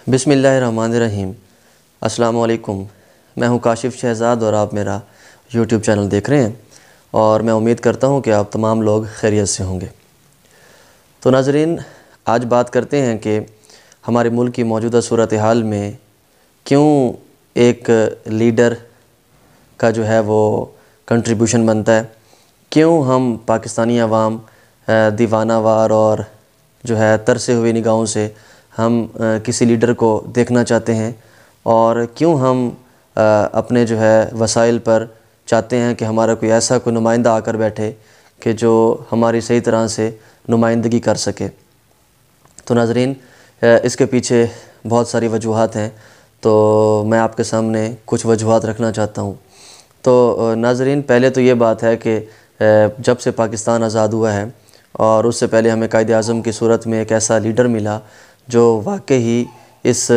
بسم اللہ الرحمن الرحیم۔ السلام علیکم، میں ہوں کاشف شہزاد اور آپ میرا یوٹیوب چینل دیکھ رہے ہیں، اور میں امید کرتا ہوں کہ آپ تمام لوگ خیریت سے ہوں گے۔ تو ناظرین، آج بات کرتے ہیں کہ ہمارے ملک کی موجودہ صورتحال میں کیوں ایک لیڈر کا جو ہے وہ کنٹریبیوشن بنتا ہے، کیوں ہم پاکستانی عوام دیوانہ وار اور جو ہے ترسے ہوئی نگاہوں سے ہم کسی لیڈر کو دیکھنا چاہتے ہیں، اور کیوں ہم اپنے جو ہے وسائل پر چاہتے ہیں کہ ہمارا کوئی ایسا کوئی نمائندہ آ کر بیٹھے کہ جو ہماری صحیح طرح سے نمائندگی کر سکے۔ تو ناظرین، اس کے پیچھے بہت ساری وجوہات ہیں، تو میں آپ کے سامنے کچھ وجوہات رکھنا چاہتا ہوں۔ تو ناظرین، پہلے تو یہ بات ہے کہ جب سے پاکستان آزاد ہوا ہے اور اس سے پہلے ہمیں قائد اعظم کی صورت میں ایک ایسا لیڈر ملا جو واقعی اس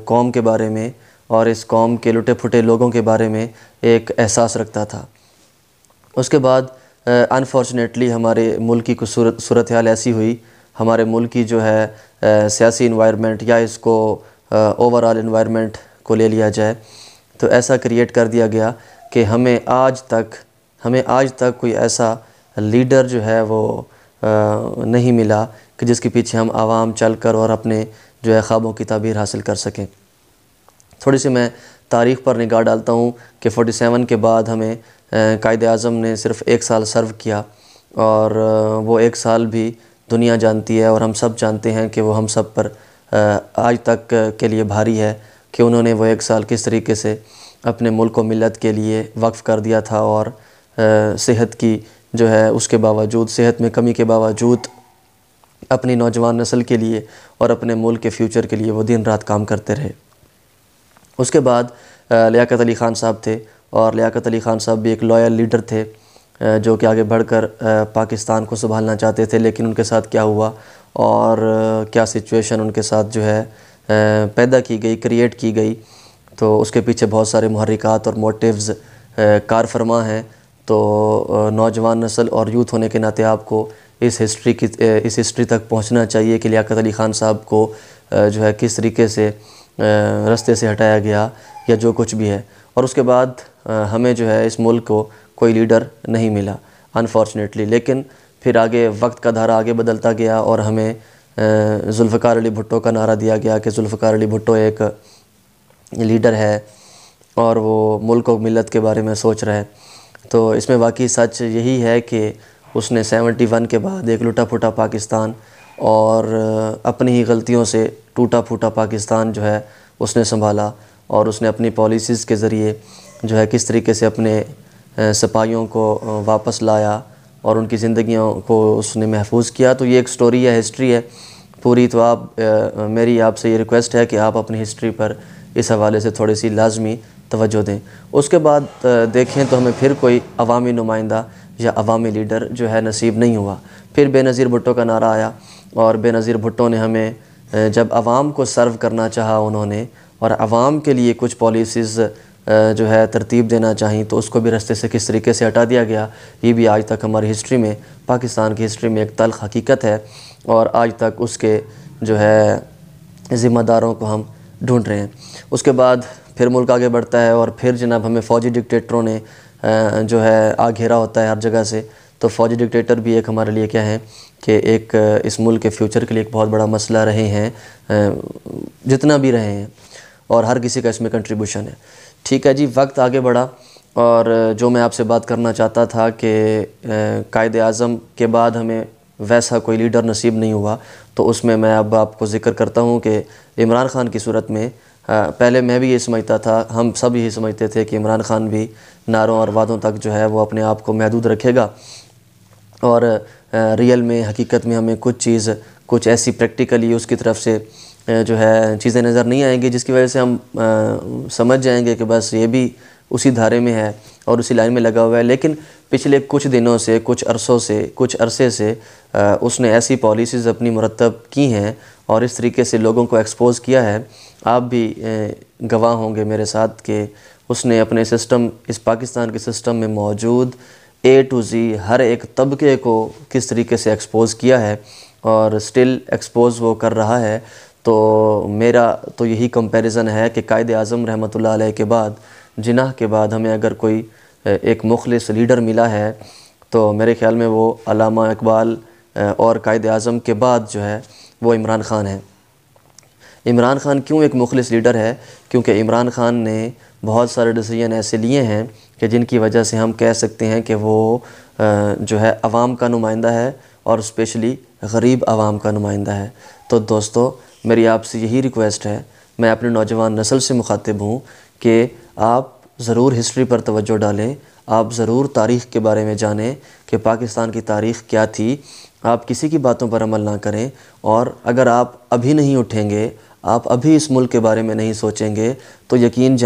قوم کے بارے میں اور اس قوم کے لٹے پھٹے لوگوں کے بارے میں ایک احساس رکھتا تھا۔ اس کے بعد انفارچونیٹلی ہمارے ملک کی کچھ صورتحال ایسی ہوئی، ہمارے ملک کی جو ہے سیاسی انوائرمنٹ، یا اس کو اوورآل انوائرمنٹ کو لے لیا جائے، تو ایسا کریٹ کر دیا گیا کہ ہمیں آج تک کوئی ایسا لیڈر جو ہے وہ نہیں ملا کہ جس کے پیچھے ہم عوام چل کر اور اپنے جو ہے خوابوں کی تعبیر حاصل کر سکیں۔ تھوڑی سی میں تاریخ پر نگاہ ڈالتا ہوں کہ 47 کے بعد ہمیں قائد اعظم نے صرف 1 سال سرو کیا، اور وہ 1 سال بھی دنیا جانتی ہے اور ہم سب جانتے ہیں کہ وہ ہم سب پر آج تک کے لیے بھاری ہے کہ انہوں نے وہ 1 سال کس طریقے سے اپنے ملک و ملت کے لیے وقف کر دیا تھا، اور صحت کی جو ہے اس کے باوجود، صحت میں کمی کے باوجود اپنی نوجوان نسل کے لیے اور اپنے ملک کے فیوچر کے لیے وہ دن رات کام کرتے رہے۔ اس کے بعد لیاقت علی خان صاحب تھے، اور لیاقت علی خان صاحب بھی ایک لائل لیڈر تھے جو کہ آگے بڑھ کر پاکستان کو سنبھالنا چاہتے تھے، لیکن ان کے ساتھ کیا ہوا اور کیا سچویشن ان کے ساتھ جو ہے پیدا کی گئی، کریٹ کی گئی، تو اس کے پیچھے بہت سارے محرکات اور موٹیوز کار فرما ہیں۔ تو نوجوان نسل اور یوتھ ہونے کے ناطے آپ کو اس ہسٹری تک پہنچنا چاہیے کہ لیاقت علی خان صاحب کو جو ہے کس طریقے سے رستے سے ہٹایا گیا یا جو کچھ بھی ہے، اور اس کے بعد ہمیں جو ہے اس ملک کو کوئی لیڈر نہیں ملا انفارچونیٹلی۔ لیکن پھر آگے وقت کا دھارا آگے بدلتا گیا اور ہمیں ذوالفقار علی بھٹو کا نعرہ دیا گیا کہ ذوالفقار علی بھٹو ایک لیڈر ہے اور وہ ملک و ملت کے بارے میں سوچ رہا ہے۔ تو اس میں واقعی سچ یہی ہے کہ اس نے 71 کے بعد ایک لٹا پھوٹا پاکستان اور اپنی ہی غلطیوں سے ٹوٹا پھوٹا پاکستان جو ہے اس نے سنبھالا، اور اس نے اپنی پالیسیز کے ذریعے جو ہے کس طریقے سے اپنے سپاہیوں کو واپس لایا اور ان کی زندگیوں کو اس نے محفوظ کیا۔ تو یہ ایک سٹوری ہے، ہسٹری ہے پوری۔ تو میری آپ سے یہ ریکویسٹ ہے کہ آپ اپنی ہسٹری پر اس حوالے سے تھوڑی سی لازمی توجہ دیں۔ اس کے بعد دیکھیں تو ہمیں پھر کوئی عوامی نمائندہ یا عوامی لیڈر جو ہے نصیب نہیں ہوا۔ پھر بے نظیر بھٹو کا نعرہ آیا، اور بے نظیر بھٹو نے ہمیں جب عوام کو سرو کرنا چاہا انہوں نے، اور عوام کے لیے کچھ پالیسیز جو ہے ترتیب دینا چاہیں، تو اس کو بھی رستے سے کس طریقے سے ہٹا دیا گیا۔ یہ بھی آج تک ہماری ہسٹری میں، پاکستان کی ہسٹری میں ایک تلخ حقیقت ہے، اور آج تک اس کے جو ہے ذمہ داروں کو ہم ڈھونڈ رہے ہیں۔ اس کے بعد پھر ملک آگے بڑھتا ہے، اور پھر جناب ہمیں فوجی ڈکٹیٹروں نے جو ہے گھیرا ہوتا ہے ہر جگہ سے۔ تو فوجی ڈکٹیٹر بھی ایک ہمارے لیے کیا ہیں کہ ایک اس ملک کے فیوچر کے لیے ایک بہت بڑا مسئلہ رہے ہیں، جتنا بھی رہے ہیں، اور ہر کسی کا اس میں کنٹریبیوشن ہے۔ ٹھیک ہے جی، وقت آگے بڑھا، اور جو میں آپ سے بات کرنا چاہتا تھا کہ قائد اعظم کے بعد ہمیں ویسا کوئی لیڈر نصیب نہیں ہوا، تو اس میں اب آپ کو ذکر کرتا ہوں کہ عمران خان کی صورت میں پہلے میں بھی یہ سمجھتا تھا، ہم سب یہی سمجھتے تھے کہ عمران خان بھی نعروں اور وعدوں تک جو ہے وہ اپنے آپ کو محدود رکھے گا، اور ریئل میں، حقیقت میں ہمیں کچھ ایسی پریکٹیکلی اس کی طرف سے جو ہے چیزیں نظر نہیں آئیں گی، جس کی وجہ سے ہم سمجھ جائیں گے کہ بس یہ بھی اسی دھارے میں ہے اور اسی لائن میں لگا ہوا ہے۔ لیکن پچھلے کچھ دنوں سے، کچھ عرصے سے اس نے ایسی پالیسیز اپنی مرتب کی ہیں اور اس طریقے سے لوگوں کو ایکسپوز کیا ہے، آپ بھی گواہ ہوں گے میرے ساتھ، کہ اس نے اپنے سسٹم، اس پاکستان کے سسٹم میں موجود A to Z ہر ایک طبقے کو کس طریقے سے ایکسپوز کیا ہے، اور سٹل ایکسپوز وہ کر رہا ہے۔ تو میرا تو یہی کمپیریزن ہے کہ قائد اعظم رحمۃ اللہ علیہ کے بعد، جناح کے بعد ہمیں اگر کوئی ایک مخلص لیڈر ملا ہے تو میرے خیال میں وہ علامہ اقبال اور قائد اعظم کے بعد جو ہے وہ عمران خان ہے۔ عمران خان کیوں ایک مخلص لیڈر ہے؟ کیونکہ عمران خان نے بہت سارے ڈیسیجن ایسے لیے ہیں کہ جن کی وجہ سے ہم کہہ سکتے ہیں کہ وہ جو ہے عوام کا نمائندہ ہے، اور اسپیشلی غریب عوام کا نمائندہ ہے۔ تو دوستو، میری آپ سے یہی ریکویسٹ ہے، میں اپنے نوجوان نسل سے مخاطب ہوں کہ آپ ضرور ہسٹری پر توجہ ڈالیں، آپ ضرور تاریخ کے بارے میں جانیں کہ پاکستان کی تاریخ کیا تھی۔ آپ کسی کی باتوں پر عمل نہ کریں، اور اگر آپ ابھی نہیں اٹھیں گے، آپ ابھی اس ملک کے بارے میں نہیں سوچیں گے تو یقین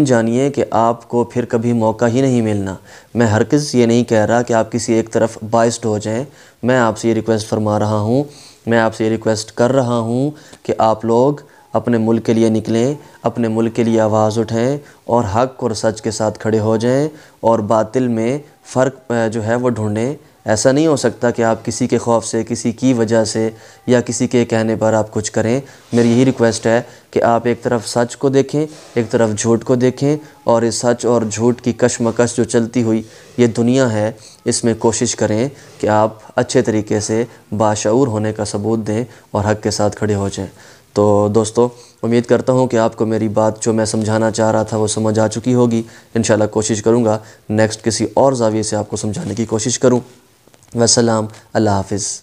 جانیے کہ آپ کو پھر کبھی موقع ہی نہیں ملنا۔ میں ہرگز یہ نہیں کہہ رہا کہ آپ کسی ایک طرف بائسڈ ہو جائیں، میں آپ سے یہ ریکویسٹ فرما رہا ہوں، میں آپ سے یہ ریکویسٹ کر رہا ہوں کہ آپ لوگ اپنے ملک کے لیے نکلیں، اپنے ملک کے لیے آواز اٹھائیں، اور حق اور سچ کے ساتھ کھڑے ہو جائیں، اور باطل میں فرق جو ہے وہ ڈھونڈیں۔ ایسا نہیں ہو سکتا کہ آپ کسی کے خوف سے، کسی کی وجہ سے، یا کسی کے کہنے پر آپ کچھ کریں۔ میری یہی ریکویسٹ ہے کہ آپ ایک طرف سچ کو دیکھیں، ایک طرف جھوٹ کو دیکھیں، اور اس سچ اور جھوٹ کی کشمکش جو چلتی ہوئی یہ دنیا ہے، اس میں کوشش کریں کہ آپ اچھے طریقے سے باشعور ہونے کا ثبوت دیں اور حق کے ساتھ کھڑے ہو جائیں۔ تو دوستو، امید کرتا ہوں کہ آپ کو میری بات جو میں سمجھانا چاہ رہا تھا وہ سمجھ آ چکی ہوگی۔ انشاءاللہ کوشش کروں گا نیکسٹ کسی اور زاویے سے آپ کو سمجھانے کی کوشش کروں۔ والسلام، اللہ حافظ۔